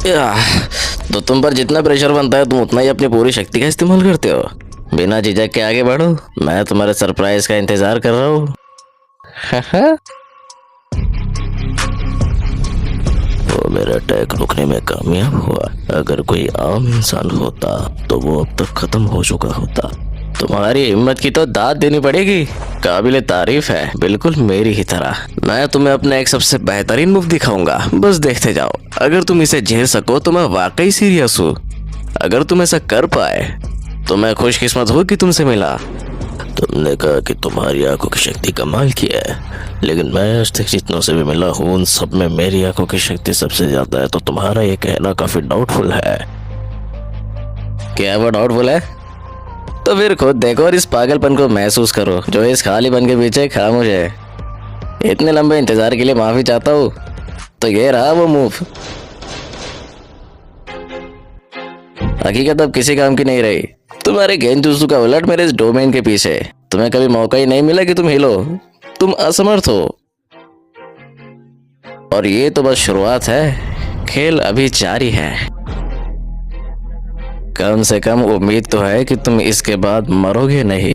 तो तुम पर जितना प्रेशर बनता है तुम उतना ही अपनी पूरी शक्ति का इस्तेमाल करते हो। बिना झिझक के आगे बढ़ो, मैं तुम्हारे सरप्राइज का इंतजार कर रहा हूँ। वो मेरा अटैक रुकने में कामयाब हुआ। अगर कोई आम इंसान होता तो वो अब तक खत्म हो चुका होता। तुम्हारी हिम्मत की तो दाद देनी पड़ेगी, काबिले तारीफ है, बिल्कुल मेरी ही तरह। मैं तुम्हें अपना एक सबसे बेहतरीन मूव दिखाऊंगा, बस देखते जाओ। अगर तुम इसे झेल सको तो मैं वाकई सीरियस हूँ। अगर तुम ऐसा कर पाए तो मैं खुशकिस्मत हूँ कि तुमसे मिला। तुमने कहा कि तुम्हारी आंखों की शक्ति कमाल की है, लेकिन मैं आज तक जितनों से भी मिला हूँ उन सब में मेरी आंखों की शक्ति सबसे ज्यादा है, तो तुम्हारा ये कहना काफी डाउटफुल है। क्या वो डाउटफुल है? तो फिर खुद देखो और इस पागलपन को महसूस करो जो इस खालीपन के पीछे खामोश है। इतने लंबे इंतजार के लिए माफी चाहता हूँ, तो ये रहा वो मूव। हकीकत अब किसी काम की नहीं रही। तुम्हारे गेंजुत्सु का उलट मेरे इस डोमेन के पीछे। तुम्हें कभी मौका ही नहीं मिला कि तुम हिलो। तुम असमर्थ हो। और ये तो बस शुरुआत है, खेल अभी जारी है। कम से कम उम्मीद तो है कि तुम इसके बाद मरोगे नहीं।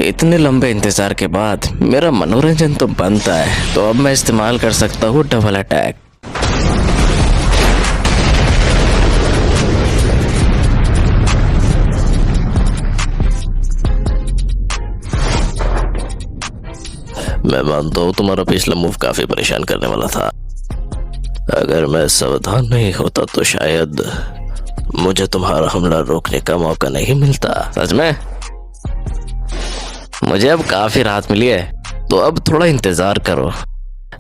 इतने लंबे इंतजार के बाद मेरा मनोरंजन तो बनता है, तो अब मैं इस्तेमाल कर सकता हूँ डबल अटैक। मैं मानता हूँ तुम्हारा पिछला मूव काफी परेशान करने वाला था। अगर मैं सावधान नहीं होता तो शायद मुझे तुम्हारा हमला रोकने का मौका नहीं मिलता। सच में मुझे अब काफी राहत मिली है, तो अब थोड़ा इंतजार करो।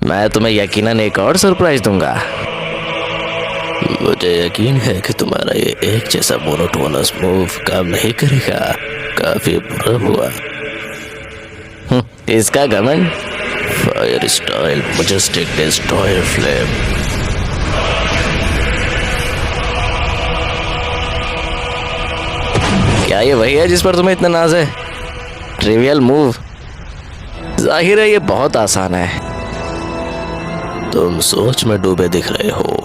मैं तुम्हें यकीनन एक और सरप्राइज दूंगा। मुझे यकीन है कि तुम्हारा ये एक जैसा मोनोटोनस मूव काम नहीं करेगा। काफी बुरा हुआ। इसका घमंड। Fire style majestic destroyer flame. क्या ये वही है जिस पर तुम्हें इतना नाज है? Trivial move. जाहिर है ये बहुत आसान है। तुम सोच में डूबे दिख रहे हो।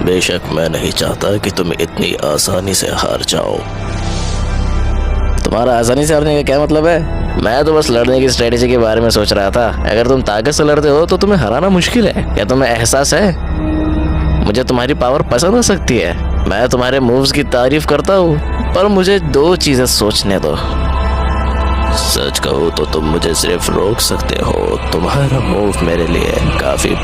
बेशक मैं नहीं चाहता कि तुम इतनी आसानी से हार जाओ। तुम्हारा आसानी से हारने का क्या मतलब है? मैं तो बस लड़ने की स्ट्रेटेजी के बारे में सोच रहा था। अगर तुम ताकत से लड़ते हो तो तुम्हें हराना मुश्किल है। क्या तुम्हें एहसास है? मुझे तुम्हारी पावर पसंद हो सकती है। मैं तुम्हारे मूव्स की तारीफ करता हूँ, पर मुझे दो चीजें सोचने दो। सच कहूँ तो तुम मुझे सिर्फ रोक सकते हो। तुम्हारा मूव मेरे लिए काफी